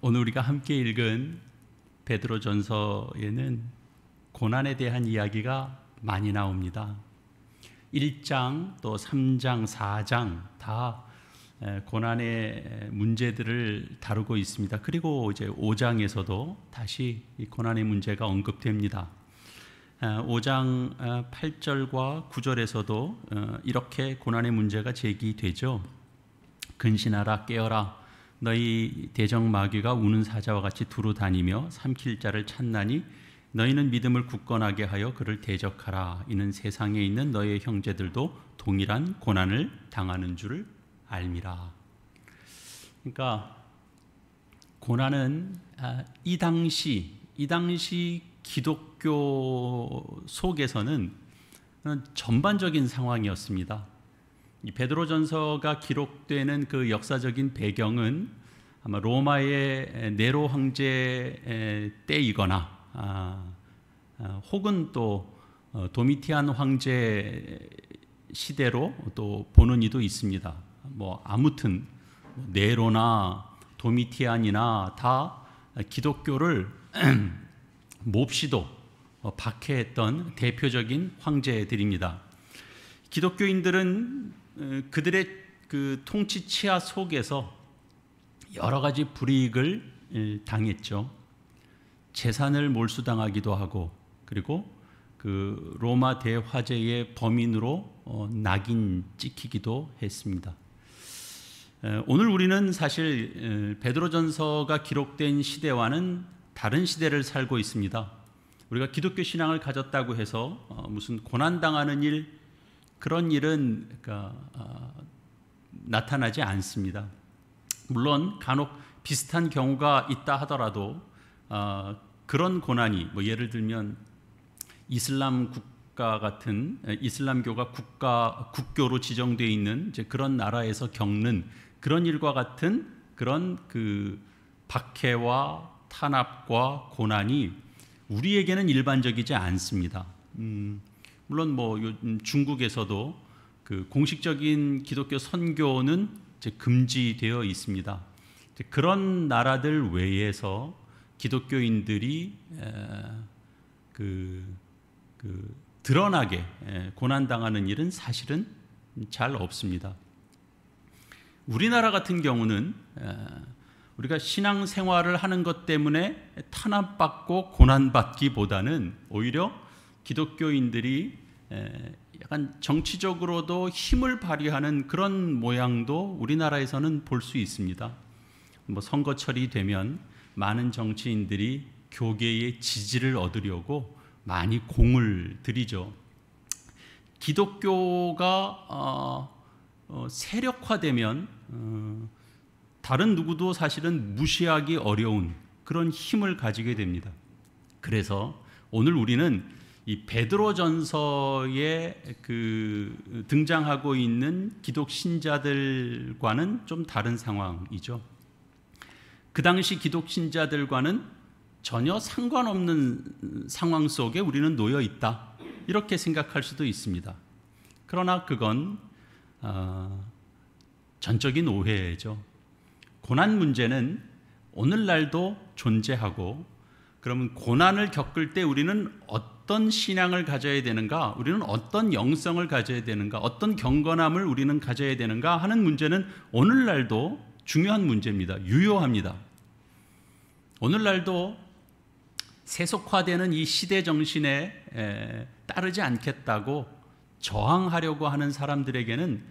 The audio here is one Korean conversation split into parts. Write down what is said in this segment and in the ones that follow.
오늘 우리가 함께 읽은 베드로전서에는 고난에 대한 이야기가 많이 나옵니다. 1장 또 3장, 4장 다 고난의 문제들을 다루고 있습니다. 그리고 이제 5장에서도 다시 이 고난의 문제가 언급됩니다. 5장 8절과 9절에서도 이렇게 고난의 문제가 제기되죠. 근신하라, 깨어라. 너희 대적마귀가 우는 사자와 같이 두루 다니며 삼킬 자를 찾나니 너희는 믿음을 굳건하게 하여 그를 대적하라. 이는 세상에 있는 너희의 형제들도 동일한 고난을 당하는 줄을 알미라. 그러니까 고난은 이 당시 기독교 속에서는 전반적인 상황이었습니다. 이 베드로전서가 기록되는 그 역사적인 배경은 아마 로마의 네로 황제 때이거나 혹은 또 도미티안 황제 시대로 또 보는 이도 있습니다. 아무튼 네로나 도미티안이나 다 기독교를 몹시도 박해했던 대표적인 황제들입니다. 기독교인들은 그들의 그 통치 치하 속에서 여러 가지 불이익을 당했죠. 재산을 몰수당하기도 하고, 그리고 그 로마 대화재의 범인으로 낙인 찍히기도 했습니다. 오늘 우리는 사실 베드로전서가 기록된 시대와는 다른 시대를 살고 있습니다. 우리가 기독교 신앙을 가졌다고 해서 무슨 고난당하는 일, 그런 일은 나타나지 않습니다. 물론 간혹 비슷한 경우가 있다 하더라도 그런 고난이 예를 들면 이슬람 국가 같은 이슬람교가 국교로 지정되어 있는 이제 그런 나라에서 겪는 그런 일과 같은 그런 그 박해와 탄압과 고난이 우리에게는 일반적이지 않습니다. 물론 요즘 중국에서도 그 공식적인 기독교 선교는 이제 금지되어 있습니다. 이제 그런 나라들 외에서 기독교인들이 드러나게 고난당하는 일은 사실은 잘 없습니다. 우리나라 같은 경우는 우리가 신앙생활을 하는 것 때문에 탄압받고 고난받기보다는 오히려 기독교인들이 약간 정치적으로도 힘을 발휘하는 그런 모양도 우리나라에서는 볼 수 있습니다. 선거철이 되면 많은 정치인들이 교계의 지지를 얻으려고 많이 공을 들이죠. 기독교가 세력화되면 다른 누구도 사실은 무시하기 어려운 그런 힘을 가지게 됩니다. 그래서 오늘 우리는 이 베드로전서에 등장하고 있는 기독 신자들과는 좀 다른 상황이죠. 그 당시 기독 신자들과는 전혀 상관없는 상황 속에 우리는 놓여 있다, 이렇게 생각할 수도 있습니다. 그러나 그건 전적인 오해죠. 고난 문제는 오늘날도 존재하고, 그러면 고난을 겪을 때 우리는 어떤 신앙을 가져야 되는가, 우리는 어떤 영성을 가져야 되는가, 어떤 경건함을 우리는 가져야 되는가 하는 문제는 오늘날도 중요한 문제입니다. 유효합니다. 오늘날도 세속화되는 이 시대 정신에 따르지 않겠다고 저항하려고 하는 사람들에게는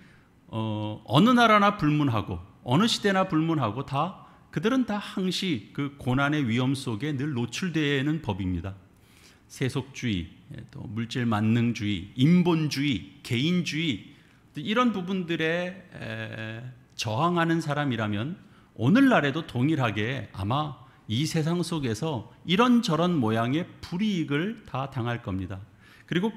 어느 나라나 불문하고 어느 시대나 불문하고 그들은 다 항시 그 고난의 위험 속에 늘 노출되는 법입니다. 세속주의, 또 물질 만능주의, 인본주의, 개인주의, 이런 부분들에 저항하는 사람이라면 오늘날에도 동일하게 아마 이 세상 속에서 이런저런 모양의 불이익을 다 당할 겁니다. 그리고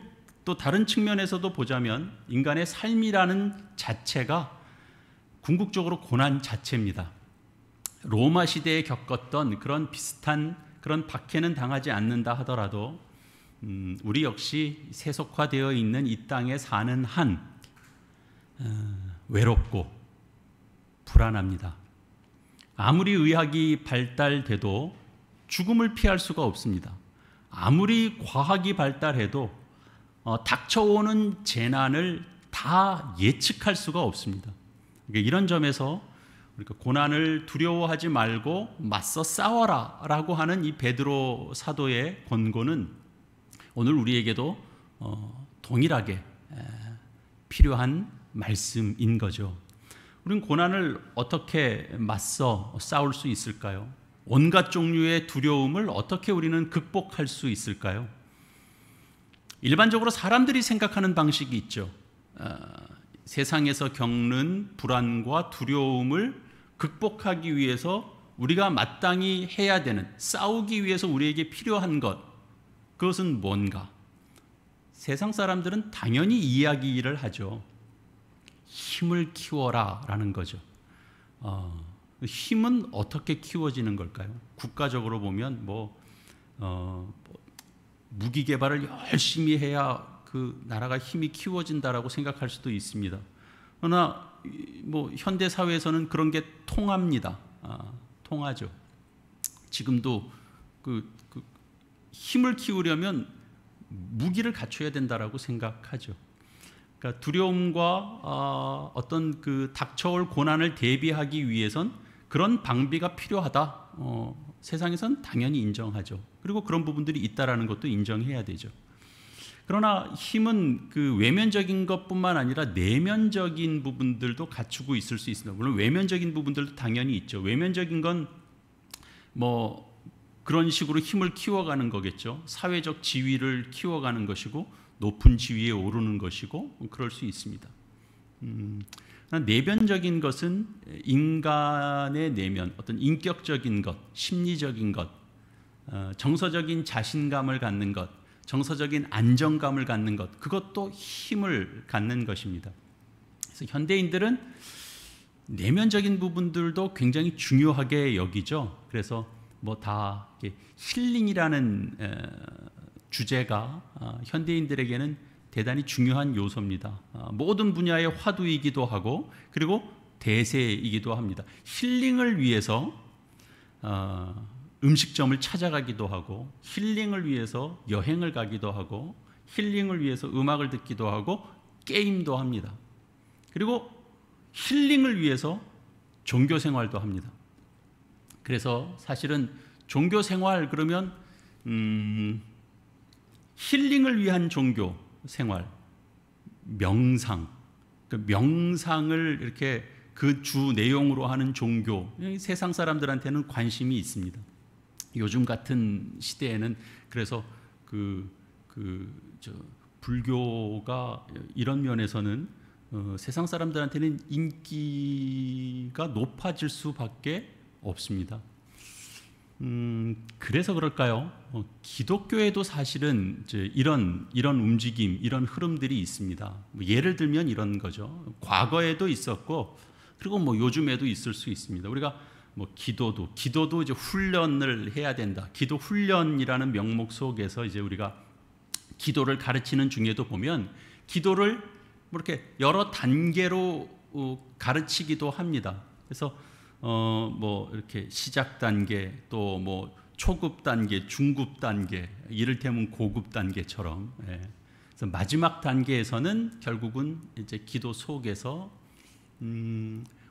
또 다른 측면에서도 보자면 인간의 삶이라는 자체가 궁극적으로 고난 자체입니다. 로마 시대에 겪었던 그런 비슷한 그런 박해는 당하지 않는다 하더라도 우리 역시 세속화되어 있는 이 땅에 사는 한 외롭고 불안합니다. 아무리 의학이 발달돼도 죽음을 피할 수가 없습니다. 아무리 과학이 발달해도 닥쳐오는 재난을 다 예측할 수가 없습니다. 그러니까 이런 점에서 우리가 고난을 두려워하지 말고 맞서 싸워라 라고 하는 이 베드로 사도의 권고는 오늘 우리에게도 동일하게 필요한 말씀인 거죠. 우리는 고난을 어떻게 맞서 싸울 수 있을까요? 온갖 종류의 두려움을 어떻게 우리는 극복할 수 있을까요? 일반적으로 사람들이 생각하는 방식이 있죠. 세상에서 겪는 불안과 두려움을 극복하기 위해서 우리가 마땅히 해야 되는, 싸우기 위해서 우리에게 필요한 것, 그것은 뭔가? 세상 사람들은 당연히 이야기를 하죠. 힘을 키워라 라는 거죠. 힘은 어떻게 키워지는 걸까요? 국가적으로 보면 무기 개발을 열심히 해야 그 나라가 힘이 키워진다라고 생각할 수도 있습니다. 그러나 현대 사회에서는 그런 게 통합니다. 통하죠. 지금도 그 힘을 키우려면 무기를 갖춰야 된다라고 생각하죠. 그러니까 두려움과 어떤 그 닥쳐올 고난을 대비하기 위해선 그런 방비가 필요하다. 세상에선 당연히 인정하죠. 그리고 그런 부분들이 있다라는 것도 인정해야 되죠. 그러나 힘은 그 외면적인 것뿐만 아니라 내면적인 부분들도 갖추고 있을 수 있습니다. 물론 외면적인 부분들도 당연히 있죠. 외면적인 건 그런 식으로 힘을 키워가는 거겠죠. 사회적 지위를 키워가는 것이고 높은 지위에 오르는 것이고 그럴 수 있습니다. 내면적인 것은 인간의 내면, 어떤 인격적인 것, 심리적인 것, 정서적인 자신감을 갖는 것, 정서적인 안정감을 갖는 것, 그것도 힘을 갖는 것입니다. 그래서 현대인들은 내면적인 부분들도 굉장히 중요하게 여기죠. 그래서 다 힐링이라는 주제가 현대인들에게는 대단히 중요한 요소입니다. 모든 분야의 화두이기도 하고 그리고 대세이기도 합니다. 힐링을 위해서 음식점을 찾아가기도 하고 힐링을 위해서 여행을 가기도 하고 힐링을 위해서 음악을 듣기도 하고 게임도 합니다. 그리고 힐링을 위해서 종교 생활도 합니다. 그래서 사실은 종교 생활 그러면 힐링을 위한 종교 생활, 명상, 그 명상을 이렇게 그 주 내용으로 하는 종교, 세상 사람들한테는 관심이 있습니다. 요즘 같은 시대에는 그래서 불교가 이런 면에서는 세상 사람들한테는 인기가 높아질 수밖에 없습니다. 그래서 그럴까요? 기독교에도 사실은 이런 움직임, 이런 흐름들이 있습니다. 예를 들면 이런 거죠. 과거에도 있었고, 그리고 요즘에도 있을 수 있습니다. 우리가 기도도 이제 훈련을 해야 된다. 기도 훈련이라는 명목 속에서 이제 우리가 기도를 가르치는 중에도 보면 기도를 이렇게 여러 단계로 가르치기도 합니다. 그래서 이렇게 시작 단계, 또 초급 단계, 중급 단계, 이를테면 고급 단계처럼. 그래서 마지막 단계에서는 결국은 이제 기도 속에서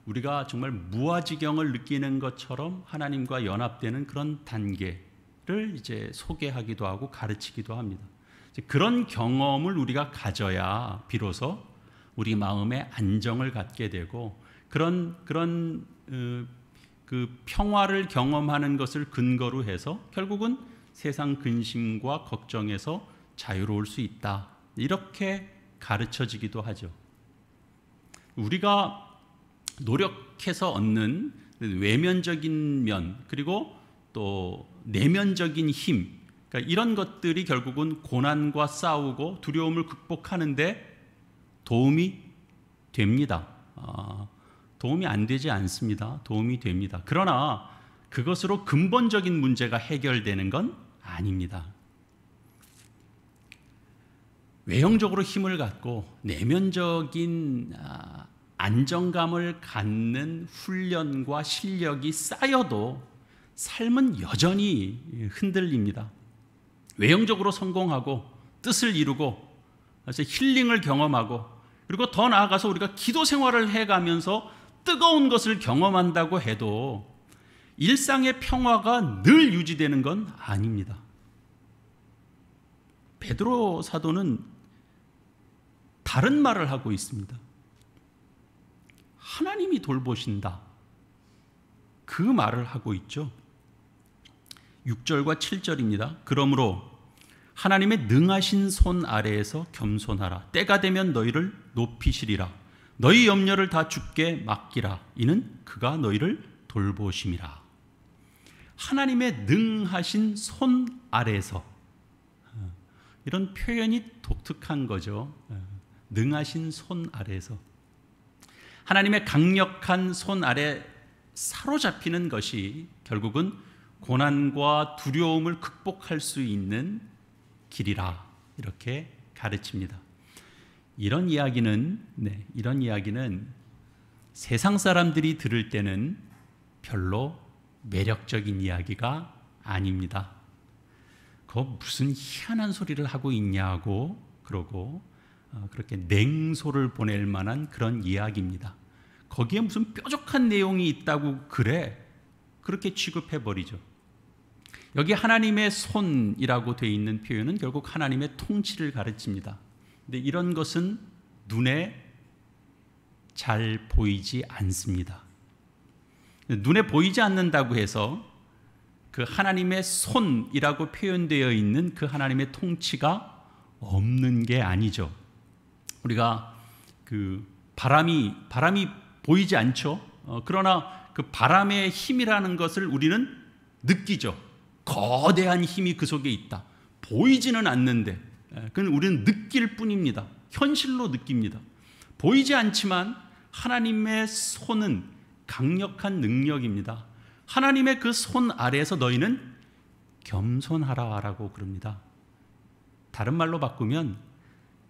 우리가 정말 무아지경을 느끼는 것처럼 하나님과 연합되는 그런 단계를 이제 소개하기도 하고 가르치기도 합니다. 그런 경험을 우리가 가져야 비로소 우리 마음에 안정을 갖게 되고 그런 그 평화를 경험하는 것을 근거로 해서 결국은 세상 근심과 걱정에서 자유로울 수 있다. 이렇게 가르쳐지기도 하죠. 우리가 노력해서 얻는 외면적인 면 그리고 또 내면적인 힘, 그러니까 이런 것들이 결국은 고난과 싸우고 두려움을 극복하는데 도움이 됩니다. 도움이 안 되지 않습니다. 도움이 됩니다. 그러나 그것으로 근본적인 문제가 해결되는 건 아닙니다. 외형적으로 힘을 갖고 내면적인 안정감을 갖는 훈련과 실력이 쌓여도 삶은 여전히 흔들립니다. 외형적으로 성공하고 뜻을 이루고 그래서 힐링을 경험하고 그리고 더 나아가서 우리가 기도 생활을 해가면서 뜨거운 것을 경험한다고 해도 일상의 평화가 늘 유지되는 건 아닙니다. 베드로 사도는 다른 말을 하고 있습니다. 하나님이 돌보신다. 그 말을 하고 있죠. 6절과 7절입니다. 그러므로 하나님의 능하신 손 아래에서 겸손하라. 때가 되면 너희를 높이시리라. 너희 염려를 다 주께 맡기라. 이는 그가 너희를 돌보심이라. 하나님의 능하신 손 아래에서, 이런 표현이 독특한 거죠. 능하신 손 아래에서. 하나님의 강력한 손 아래 사로잡히는 것이 결국은 고난과 두려움을 극복할 수 있는 길이라 이렇게 가르칩니다. 이런 이야기는 세상 사람들이 들을 때는 별로 매력적인 이야기가 아닙니다. 그거 무슨 희한한 소리를 하고 있냐고 그러고 그렇게 냉소를 보낼 만한 그런 이야기입니다. 거기에 무슨 뾰족한 내용이 있다고 그렇게 취급해버리죠. 여기 하나님의 손이라고 되어 있는 표현은 결국 하나님의 통치를 가르칩니다. 근데 이런 것은 눈에 잘 보이지 않습니다. 눈에 보이지 않는다고 해서 그 하나님의 손이라고 표현되어 있는 그 하나님의 통치가 없는 게 아니죠. 우리가 그 바람이 보이지 않죠. 그러나 그 바람의 힘이라는 것을 우리는 느끼죠. 거대한 힘이 그 속에 있다. 보이지는 않는데 그건 우리는 느낄 뿐입니다. 현실로 느낍니다. 보이지 않지만 하나님의 손은 강력한 능력입니다. 하나님의 그 손 아래에서 너희는 겸손하라라고 그럽니다. 다른 말로 바꾸면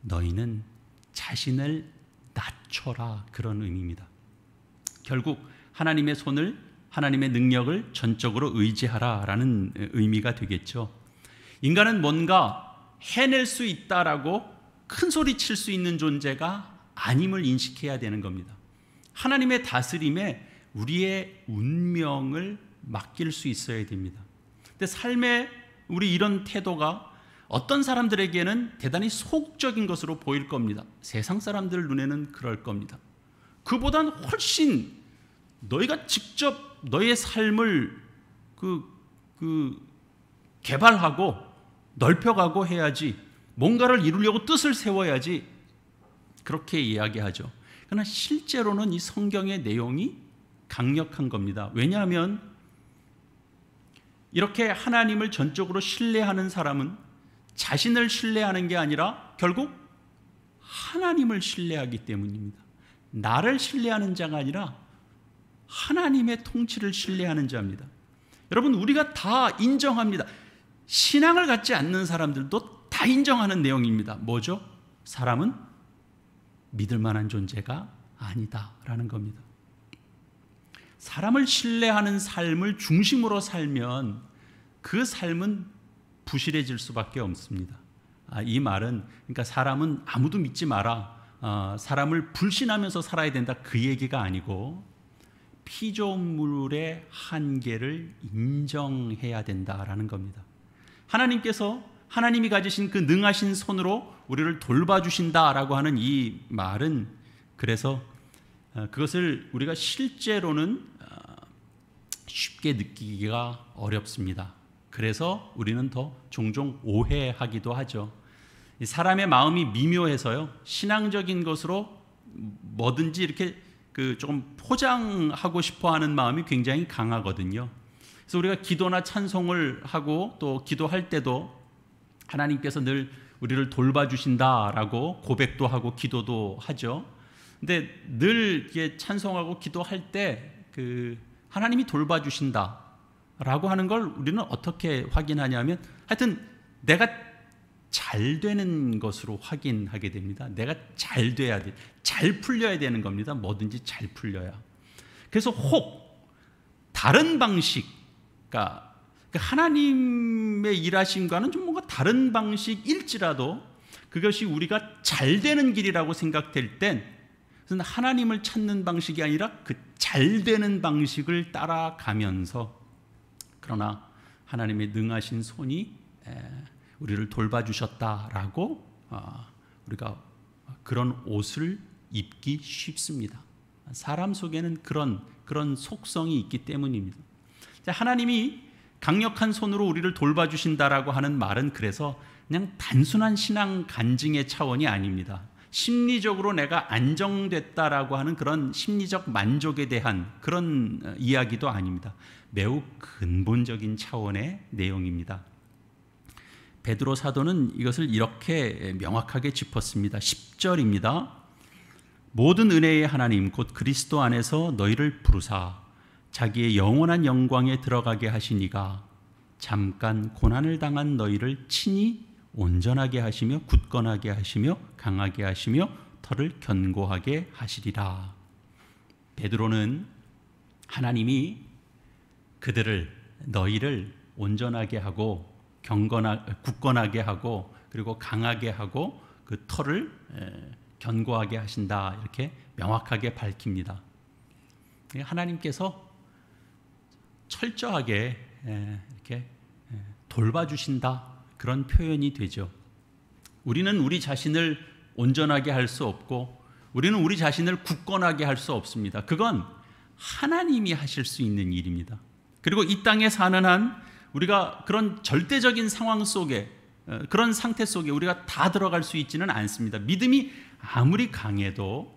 너희는 자신을 낮춰라, 그런 의미입니다. 결국 하나님의 손을, 하나님의 능력을 전적으로 의지하라라는 의미가 되겠죠. 인간은 뭔가 해낼 수 있다라고 큰 소리 칠 수 있는 존재가 아님을 인식해야 되는 겁니다. 하나님의 다스림에 우리의 운명을 맡길 수 있어야 됩니다. 근데 삶의 우리 이런 태도가 어떤 사람들에게는 대단히 소극적인 것으로 보일 겁니다. 세상 사람들 눈에는 그럴 겁니다. 그보단 훨씬 너희가 직접 너의 삶을 개발하고 넓혀가고 해야지, 뭔가를 이루려고 뜻을 세워야지, 그렇게 이야기하죠. 그러나 실제로는 이 성경의 내용이 강력한 겁니다. 왜냐하면 이렇게 하나님을 전적으로 신뢰하는 사람은 자신을 신뢰하는 게 아니라 결국 하나님을 신뢰하기 때문입니다. 나를 신뢰하는 자가 아니라 하나님의 통치를 신뢰하는 자입니다. 여러분, 우리가 다 인정합니다. 신앙을 갖지 않는 사람들도 다 인정하는 내용입니다. 뭐죠? 사람은 믿을 만한 존재가 아니다라는 겁니다. 사람을 신뢰하는 삶을 중심으로 살면 그 삶은 부실해질 수밖에 없습니다. 이 말은, 그러니까 사람은 아무도 믿지 마라, 사람을 불신하면서 살아야 된다, 그 얘기가 아니고 피조물의 한계를 인정해야 된다라는 겁니다. 하나님이 가지신 그 능하신 손으로 우리를 돌봐주신다라고 하는 이 말은, 그래서 그것을 우리가 실제로는 쉽게 느끼기가 어렵습니다. 그래서 우리는 더 종종 오해하기도 하죠. 사람의 마음이 미묘해서요, 신앙적인 것으로 뭐든지 이렇게 조금 포장하고 싶어하는 마음이 굉장히 강하거든요. 그래서 우리가 기도나 찬송을 하고 또 기도할 때도 하나님께서 늘 우리를 돌봐주신다라고 고백도 하고 기도도 하죠. 근데 늘 이렇게 찬송하고 기도할 때 하나님이 돌봐주신다라고 하는 걸 우리는 어떻게 확인하냐면, 하여튼 내가 잘 되는 것으로 확인하게 됩니다. 내가 잘 돼야 돼. 잘 풀려야 되는 겁니다. 뭐든지 잘 풀려야. 그래서 혹 다른 방식, 그러니까 하나님의 일하심과는 좀 뭔가 다른 방식일지라도 그것이 우리가 잘 되는 길이라고 생각될 땐 그래서 하나님을 찾는 방식이 아니라 그 잘 되는 방식을 따라가면서 그러나 하나님의 능하신 손이 우리를 돌봐주셨다라고 우리가 그런 옷을 입기 쉽습니다. 사람 속에는 그런 속성이 있기 때문입니다. 하나님이 강력한 손으로 우리를 돌봐주신다라고 하는 말은 그래서 그냥 단순한 신앙 간증의 차원이 아닙니다. 심리적으로 내가 안정됐다라고 하는 그런 심리적 만족에 대한 그런 이야기도 아닙니다. 매우 근본적인 차원의 내용입니다. 베드로 사도는 이것을 이렇게 명확하게 짚었습니다. 10절입니다. 모든 은혜의 하나님 곧 그리스도 안에서 너희를 부르사 자기의 영원한 영광에 들어가게 하시니가 잠깐 고난을 당한 너희를 친히 온전하게 하시며 굳건하게 하시며 강하게 하시며 터를 견고하게 하시리라. 베드로는 하나님이 너희를 온전하게 하고 굳건하게 하고 그리고 강하게 하고 그 터를 견고하게 하신다 이렇게 명확하게 밝힙니다. 하나님께서 철저하게 이렇게 돌봐주신다 그런 표현이 되죠. 우리는 우리 자신을 온전하게 할 수 없고 우리는 우리 자신을 굳건하게 할 수 없습니다. 그건 하나님이 하실 수 있는 일입니다. 그리고 이 땅에 사는 한 우리가 그런 절대적인 상황 속에 그런 상태 속에 우리가 다 들어갈 수 있지는 않습니다. 믿음이 아무리 강해도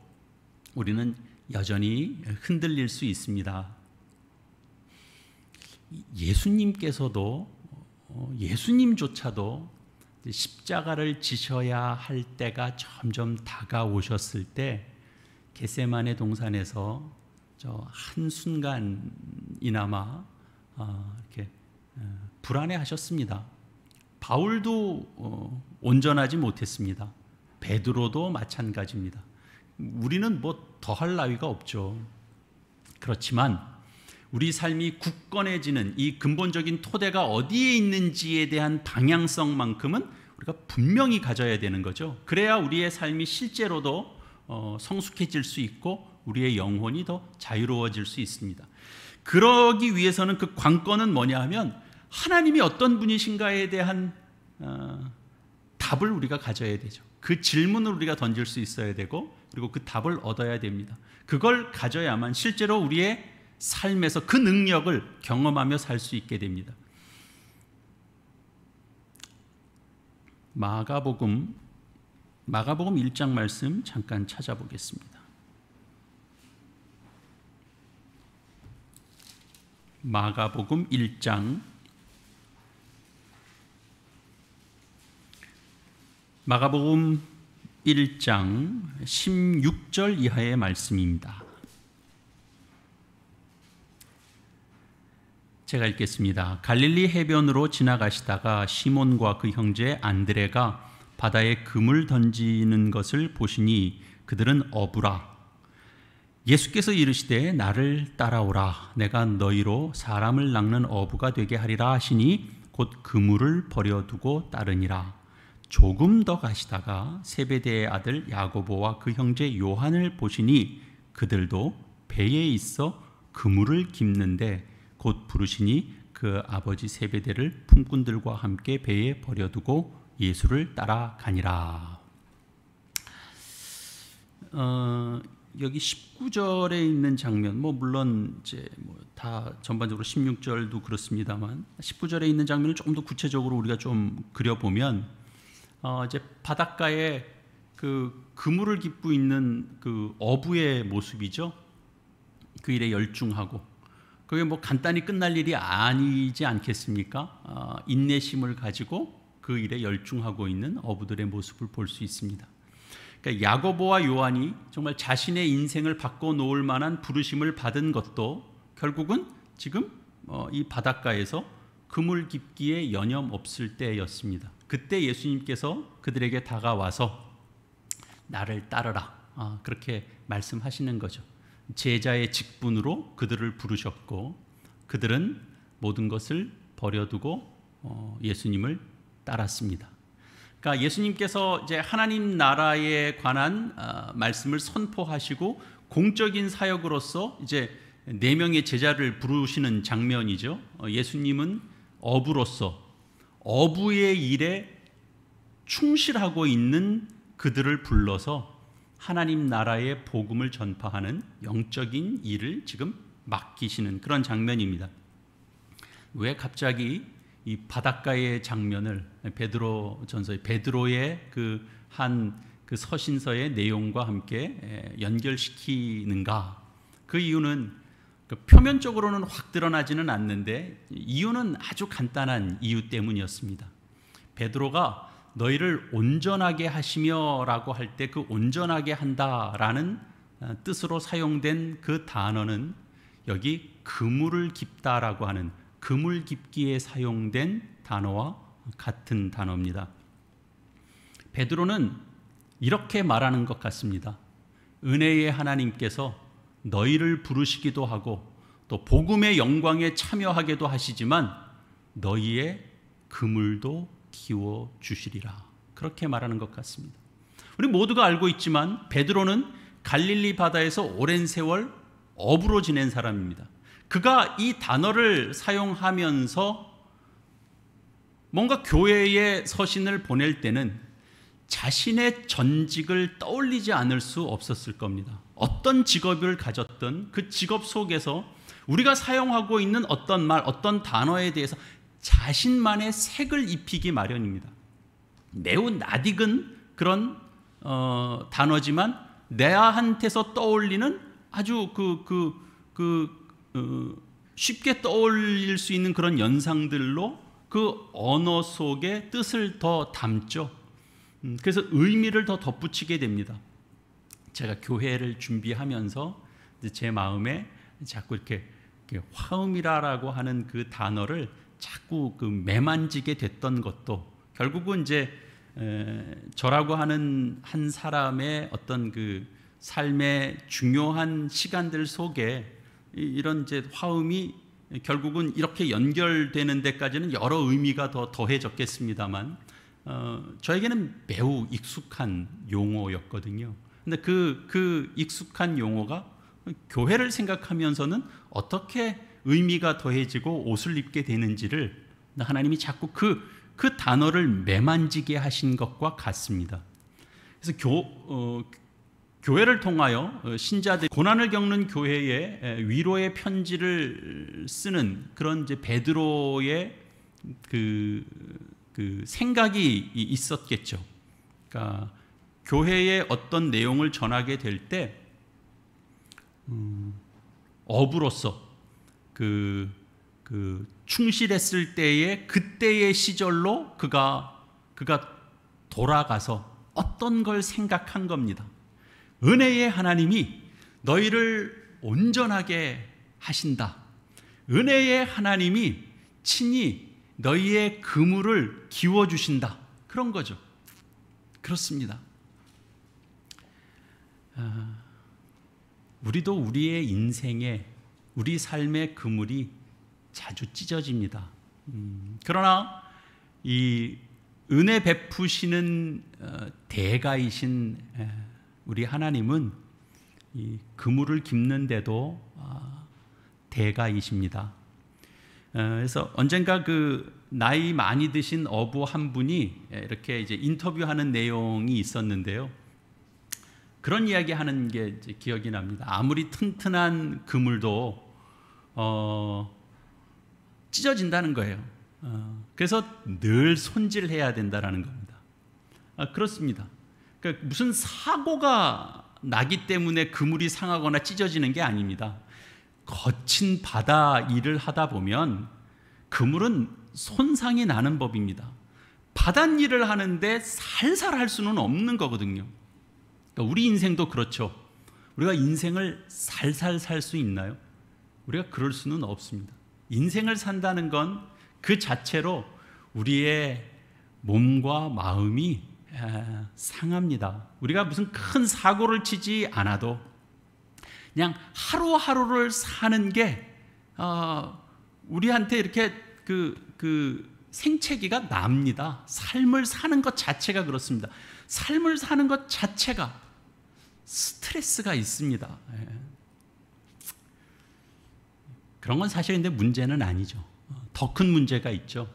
우리는 여전히 흔들릴 수 있습니다. 예수님조차도 십자가를 지셔야 할 때가 점점 다가오셨을 때 겟세마네 동산에서 저 한순간이나마 이렇게 불안해하셨습니다. 바울도 온전하지 못했습니다. 베드로도 마찬가지입니다. 우리는 뭐 더할 나위가 없죠. 그렇지만 우리 삶이 굳건해지는 이 근본적인 토대가 어디에 있는지에 대한 방향성만큼은 우리가 분명히 가져야 되는 거죠. 그래야 우리의 삶이 실제로도 성숙해질 수 있고 우리의 영혼이 더 자유로워질 수 있습니다. 그러기 위해서는 그 관건은 뭐냐 하면 하나님이 어떤 분이신가에 대한 답을 우리가 가져야 되죠. 그 질문을 우리가 던질 수 있어야 되고 그리고 그 답을 얻어야 됩니다. 그걸 가져야만 실제로 우리의 삶에서 그 능력을 경험하며 살 수 있게 됩니다. 마가복음 1장 말씀 잠깐 찾아보겠습니다. 마가복음 1장 마가복음 1장 16절 이하의 말씀입니다. 제가 읽겠습니다. 갈릴리 해변으로 지나가시다가 시몬과 그 형제 안드레가 바다에 금을 던지는 것을 보시니 그들은 어부라. 예수께서 이르시되 나를 따라오라. 내가 너희로 사람을 낚는 어부가 되게 하리라 하시니 곧 그물을 버려두고 따르니라. 조금 더 가시다가 세베대의 아들 야고보와 그 형제 요한을 보시니 그들도 배에 있어 그물을 깁는데 곧 부르시니 그 아버지 세베대를 품꾼들과 함께 배에 버려두고 예수를 따라가니라. 여기 19절에 있는 장면, 물론 이제 다 전반적으로 16절도 그렇습니다만 19절에 있는 장면을 조금 더 구체적으로 우리가 좀 그려보면 이제 바닷가에 그 그물을 깃고 있는 그 어부의 모습이죠. 그 일에 열중하고. 그게 간단히 끝날 일이 아니지 않겠습니까? 인내심을 가지고 그 일에 열중하고 있는 어부들의 모습을 볼 수 있습니다. 그러니까 야고보와 요한이 정말 자신의 인생을 바꿔놓을 만한 부르심을 받은 것도 결국은 지금 이 바닷가에서 그물 깊기에 여념 없을 때였습니다. 그때 예수님께서 그들에게 다가와서 나를 따르라, 그렇게 말씀하시는 거죠. 제자의 직분으로 그들을 부르셨고 그들은 모든 것을 버려두고 예수님을 따랐습니다. 그러니까 예수님께서 이제 하나님 나라에 관한 말씀을 선포하시고 공적인 사역으로서 이제 4명의 제자를 부르시는 장면이죠. 예수님은 어부로서 어부의 일에 충실하고 있는 그들을 불러서 하나님 나라의 복음을 전파하는 영적인 일을 지금 맡기시는 그런 장면입니다. 왜 갑자기 이 바닷가의 장면을 베드로전서의 베드로의 그 서신서의 내용과 함께 연결시키는가? 그 이유는 표면적으로는 확 드러나지는 않는데 이유는 아주 간단한 이유 때문이었습니다. 베드로가 너희를 온전하게 하시며라고 할 때 그 온전하게 한다라는 뜻으로 사용된 그 단어는 여기 그물을 깊다라고 하는 그물 깊기에 사용된 단어와 같은 단어입니다. 베드로는 이렇게 말하는 것 같습니다. 은혜의 하나님께서 너희를 부르시기도 하고 또 복음의 영광에 참여하게도 하시지만 너희의 그물도 키워 주시리라. 그렇게 말하는 것 같습니다. 우리 모두가 알고 있지만 베드로는 갈릴리 바다에서 오랜 세월 어부로 지낸 사람입니다. 그가 이 단어를 사용하면서 뭔가 교회에 서신을 보낼 때는 자신의 전직을 떠올리지 않을 수 없었을 겁니다. 어떤 직업을 가졌던 그 직업 속에서 우리가 사용하고 있는 어떤 말, 어떤 단어에 대해서 자신만의 색을 입히기 마련입니다. 매우 낯익은 그런 단어지만 내한테서 떠올리는 아주 쉽게 떠올릴 수 있는 그런 연상들로 그 언어 속에 뜻을 더 담죠. 그래서 의미를 더 덧붙이게 됩니다. 제가 교회를 준비하면서 제 마음에 자꾸 이렇게 화음이라고 하는 그 단어를 자꾸 매만지게 됐던 것도 결국은 이제 저라고 하는 한 사람의 어떤 그 삶의 중요한 시간들 속에 이런 이제 화음이 결국은 이렇게 연결되는 데까지는 여러 의미가 더 더해졌겠습니다만 저에게는 매우 익숙한 용어였거든요. 근데 그 익숙한 용어가 교회를 생각하면서는 어떻게 의미가 더해지고 옷을 입게 되는지를 하나님이 자꾸 그 단어를 매만지게 하신 것과 같습니다. 그래서 교회를 통하여 신자들 고난을 겪는 교회에 위로의 편지를 쓰는 그런 이제 베드로의 그 생각이 있었겠죠. 그러니까 교회의 어떤 내용을 전하게 될 때 어부로서 그 충실했을 때의 그때의 시절로 그가 돌아가서 어떤 걸 생각한 겁니다. 은혜의 하나님이 너희를 온전하게 하신다. 은혜의 하나님이 친히 너희의 그물을 기워주신다. 그런 거죠. 그렇습니다. 우리도 우리의 인생에 우리 삶의 그물이 자주 찢어집니다. 그러나 이 은혜 베푸시는 대가이신 우리 하나님은 이 그물을 깁는데도 대가이십니다. 그래서 언젠가 그 나이 많이 드신 어부 한 분이 이렇게 이제 인터뷰하는 내용이 있었는데요. 그런 이야기 하는 게 이제 기억이 납니다. 아무리 튼튼한 그물도 찢어진다는 거예요. 그래서 늘 손질해야 된다는 겁니다. 그렇습니다. 그러니까 무슨 사고가 나기 때문에 그물이 상하거나 찢어지는 게 아닙니다. 거친 바다 일을 하다 보면 그물은 손상이 나는 법입니다. 바닷일을 하는데 살살 할 수는 없는 거거든요. 그러니까 우리 인생도 그렇죠. 우리가 인생을 살살 살 수 있나요? 우리가 그럴 수는 없습니다. 인생을 산다는 건 그 자체로 우리의 몸과 마음이 상합니다. 우리가 무슨 큰 사고를 치지 않아도 그냥 하루하루를 사는 게 우리한테 이렇게 그 생채기가 납니다. 삶을 사는 것 자체가 그렇습니다. 삶을 사는 것 자체가 스트레스가 있습니다. 그런 건 사실 근데 문제는 아니죠. 더 큰 문제가 있죠.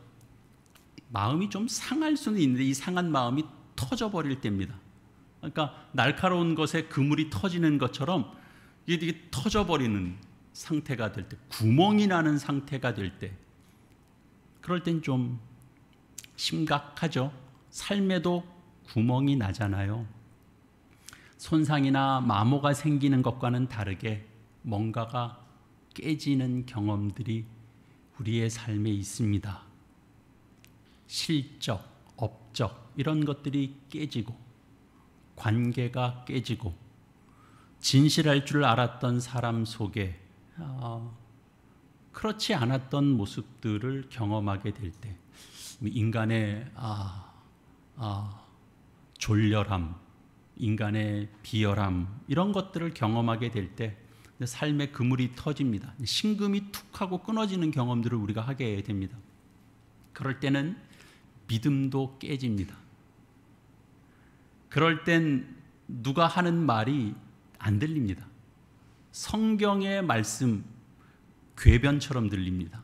마음이 좀 상할 수는 있는데 이 상한 마음이 터져버릴 때입니다. 그러니까 날카로운 것에 그물이 터지는 것처럼 이게 터져버리는 상태가 될 때, 구멍이 나는 상태가 될 때, 그럴 땐 좀 심각하죠. 삶에도 구멍이 나잖아요. 손상이나 마모가 생기는 것과는 다르게 뭔가가 깨지는 경험들이 우리의 삶에 있습니다. 실적, 업적 이런 것들이 깨지고 관계가 깨지고 진실할 줄 알았던 사람 속에 그렇지 않았던 모습들을 경험하게 될 때 인간의 졸렬함, 인간의 비열함 이런 것들을 경험하게 될 때 삶의 그물이 터집니다. 심금이 툭 하고 끊어지는 경험들을 우리가 하게 됩니다. 그럴 때는 믿음도 깨집니다. 그럴 땐 누가 하는 말이 안 들립니다. 성경의 말씀 궤변처럼 들립니다.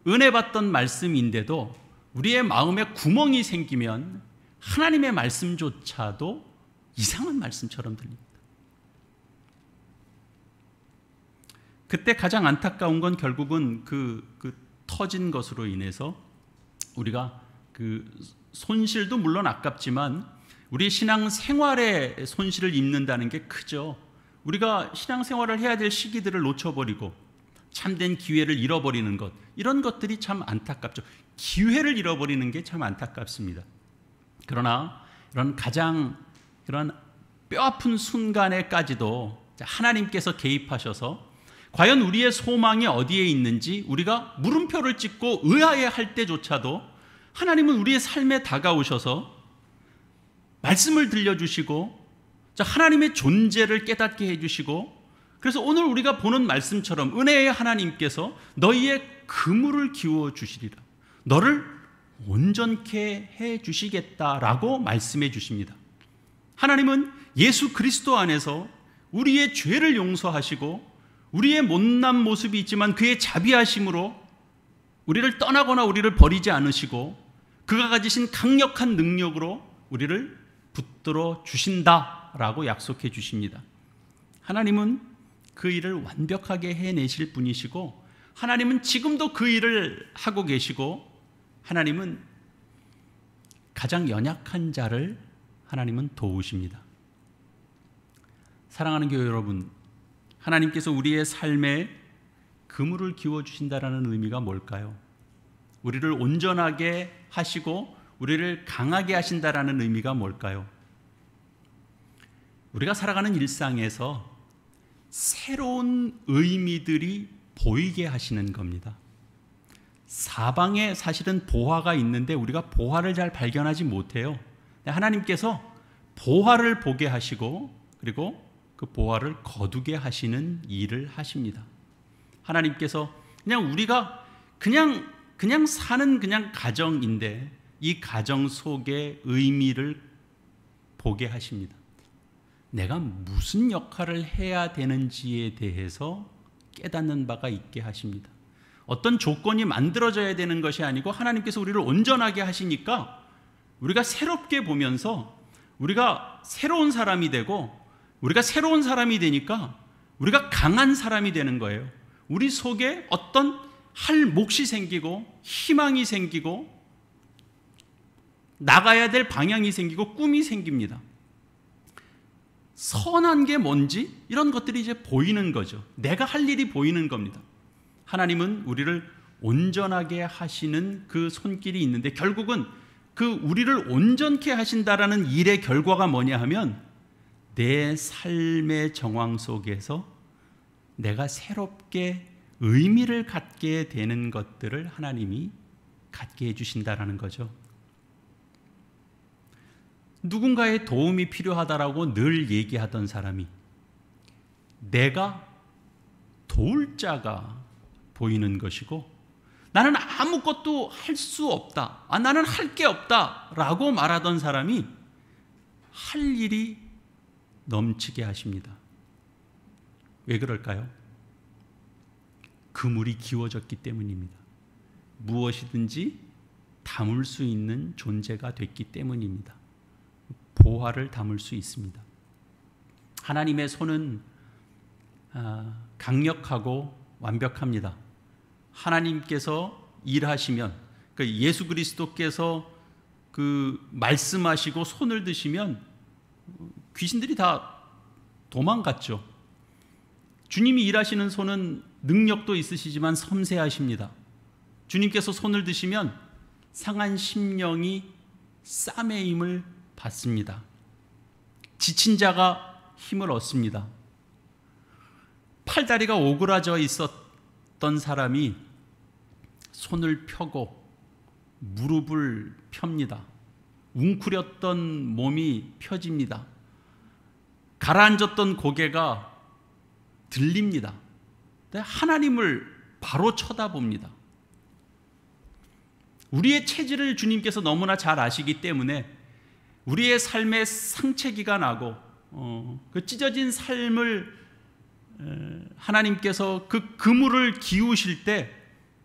은혜 받던 말씀인데도 우리의 마음에 구멍이 생기면 하나님의 말씀조차도 이상한 말씀처럼 들립니다. 그때 가장 안타까운 건 결국은 그 터진 것으로 인해서 우리가 그 손실도 물론 아깝지만 우리 신앙 생활에 손실을 입는다는 게 크죠. 우리가 신앙 생활을 해야 될 시기들을 놓쳐버리고 참된 기회를 잃어버리는 것, 이런 것들이 참 안타깝죠. 기회를 잃어버리는 게 참 안타깝습니다. 그러나 이런 가장 그런 뼈아픈 순간에까지도 하나님께서 개입하셔서 과연 우리의 소망이 어디에 있는지 우리가 물음표를 찍고 의아해할 때조차도 하나님은 우리의 삶에 다가오셔서 말씀을 들려주시고 하나님의 존재를 깨닫게 해주시고, 그래서 오늘 우리가 보는 말씀처럼 은혜의 하나님께서 너희의 그물을 기워 주시리라, 너를 온전케 해주시겠다라고 말씀해 주십니다. 하나님은 예수 그리스도 안에서 우리의 죄를 용서하시고 우리의 못난 모습이 있지만 그의 자비하심으로 우리를 떠나거나 우리를 버리지 않으시고 그가 가지신 강력한 능력으로 우리를 붙들어 주신다라고 약속해 주십니다. 하나님은 그 일을 완벽하게 해내실 분이시고 하나님은 지금도 그 일을 하고 계시고 하나님은 가장 연약한 자를 하나님은 도우십니다. 사랑하는 교회 여러분, 하나님께서 우리의 삶에 그물을 기워주신다라는 의미가 뭘까요? 우리를 온전하게 하시고 우리를 강하게 하신다라는 의미가 뭘까요? 우리가 살아가는 일상에서 새로운 의미들이 보이게 하시는 겁니다. 사방에 사실은 보화가 있는데 우리가 보화를 잘 발견하지 못해요. 하나님께서 보화를 보게 하시고 그리고 그 보화를 거두게 하시는 일을 하십니다. 하나님께서 그냥 우리가 그냥 사는 그냥 가정인데 이 가정 속의 의미를 보게 하십니다. 내가 무슨 역할을 해야 되는지에 대해서 깨닫는 바가 있게 하십니다. 어떤 조건이 만들어져야 되는 것이 아니고 하나님께서 우리를 온전하게 하시니까 우리가 새롭게 보면서 우리가 새로운 사람이 되고 우리가 새로운 사람이 되니까 우리가 강한 사람이 되는 거예요. 우리 속에 어떤 할 몫이 생기고 희망이 생기고 나가야 될 방향이 생기고 꿈이 생깁니다. 선한 게 뭔지 이런 것들이 이제 보이는 거죠. 내가 할 일이 보이는 겁니다. 하나님은 우리를 온전하게 하시는 그 손길이 있는데 결국은 그 우리를 온전케 하신다라는 일의 결과가 뭐냐 하면 내 삶의 정황 속에서 내가 새롭게 의미를 갖게 되는 것들을 하나님이 갖게 해주신다라는 거죠. 누군가의 도움이 필요하다라고 늘 얘기하던 사람이 내가 도울 자가 보이는 것이고 나는 아무것도 할 수 없다, 나는 할 게 없다 라고 말하던 사람이 할 일이 넘치게 하십니다. 왜 그럴까요? 그물이 기워졌기 때문입니다. 무엇이든지 담을 수 있는 존재가 됐기 때문입니다. 보화를 담을 수 있습니다. 하나님의 손은 강력하고 완벽합니다. 하나님께서 일하시면, 예수 그리스도께서 말씀하시고 손을 드시면 귀신들이 다 도망갔죠. 주님이 일하시는 손은 능력도 있으시지만 섬세하십니다. 주님께서 손을 드시면 상한 심령이 싸매임을 받습니다. 지친 자가 힘을 얻습니다. 팔다리가 오그라져 있었던 사람이 손을 펴고 무릎을 펴니다. 웅크렸던 몸이 펴집니다. 가라앉았던 고개가 들립니다. 하나님을 바로 쳐다봅니다. 우리의 체질을 주님께서 너무나 잘 아시기 때문에 우리의 삶의 상체기가 나고 그 찢어진 삶을 하나님께서 그 그물을 기우실 때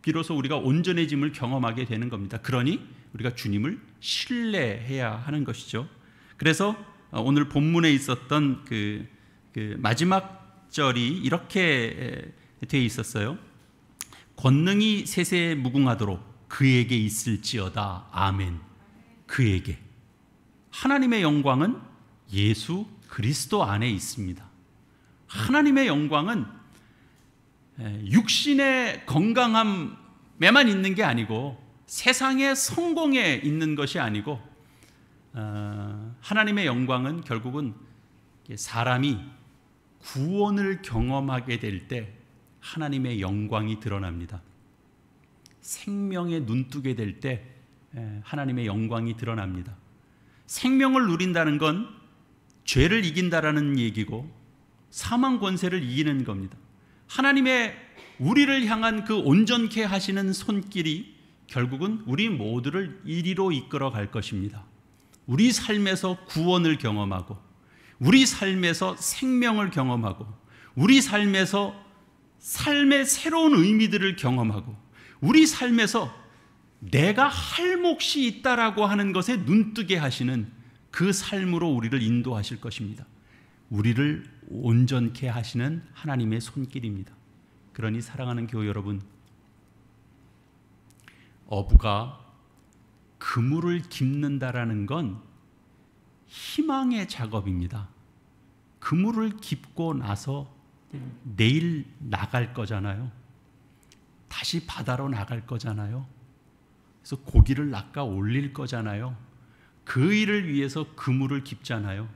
비로소 우리가 온전해짐을 경험하게 되는 겁니다. 그러니 우리가 주님을 신뢰해야 하는 것이죠. 그래서 오늘 본문에 있었던 그 마지막 절이 이렇게 되어 있었어요. 권능이 세세에 무궁하도록 그에게 있을지어다. 아멘. 그에게. 하나님의 영광은 예수 그리스도 안에 있습니다. 하나님의 영광은 육신의 건강함에만 있는 게 아니고 세상의 성공에 있는 것이 아니고 하나님의 영광은 결국은 사람이 구원을 경험하게 될 때 하나님의 영광이 드러납니다. 생명에 눈뜨게 될 때 하나님의 영광이 드러납니다. 생명을 누린다는 건 죄를 이긴다라는 얘기고 사망 권세를 이기는 겁니다. 하나님의 우리를 향한 그 온전케 하시는 손길이 결국은 우리 모두를 이리로 이끌어 갈 것입니다. 우리 삶에서 구원을 경험하고 우리 삶에서 생명을 경험하고 우리 삶에서 삶의 새로운 의미들을 경험하고 우리 삶에서 내가 할 몫이 있다라고 하는 것에 눈뜨게 하시는 그 삶으로 우리를 인도하실 것입니다. 우리를 온전케 하시는 하나님의 손길입니다. 그러니 사랑하는 교회 여러분, 어부가 그물을 깁는다라는 건 희망의 작업입니다. 그물을 깁고 나서 내일 나갈 거잖아요. 다시 바다로 나갈 거잖아요. 그래서 고기를 낚아 올릴 거잖아요. 그 일을 위해서 그물을 깁잖아요.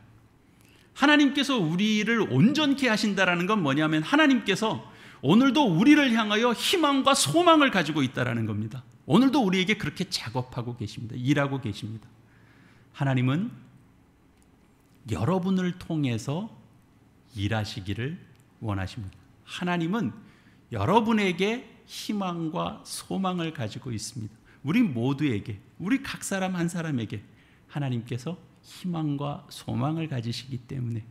하나님께서 우리를 온전케 하신다라는 건 뭐냐면 하나님께서 오늘도 우리를 향하여 희망과 소망을 가지고 있다라는 겁니다. 오늘도 우리에게 그렇게 작업하고 계십니다. 일하고 계십니다. 하나님은 여러분을 통해서 일하시기를 원하십니다. 하나님은 여러분에게 희망과 소망을 가지고 있습니다. 우리 모두에게, 우리 각 사람 한 사람에게 하나님께서 희망과 소망을 가지시기 때문에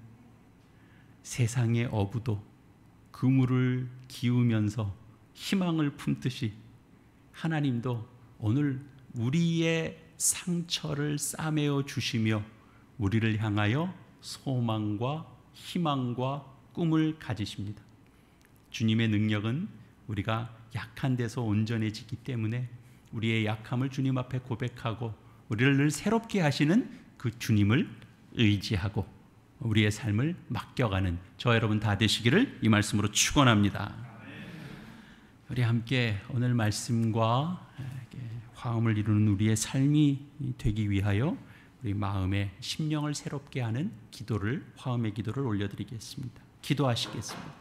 세상의 어부도 그물을 기우면서 희망을 품듯이 하나님도 오늘 우리의 상처를 싸매어 주시며 우리를 향하여 소망과 희망과 꿈을 가지십니다. 주님의 능력은 우리가 약한 데서 온전해지기 때문에 우리의 약함을 주님 앞에 고백하고 우리를 늘 새롭게 하시는 그 주님을 의지하고 우리의 삶을 맡겨가는 저 여러분 다 되시기를 이 말씀으로 축원합니다. 우리 함께 오늘 말씀과 화음을 이루는 우리의 삶이 되기 위하여 우리 마음의 심령을 새롭게 하는 기도를, 화음의 기도를 올려드리겠습니다. 기도하시겠습니다.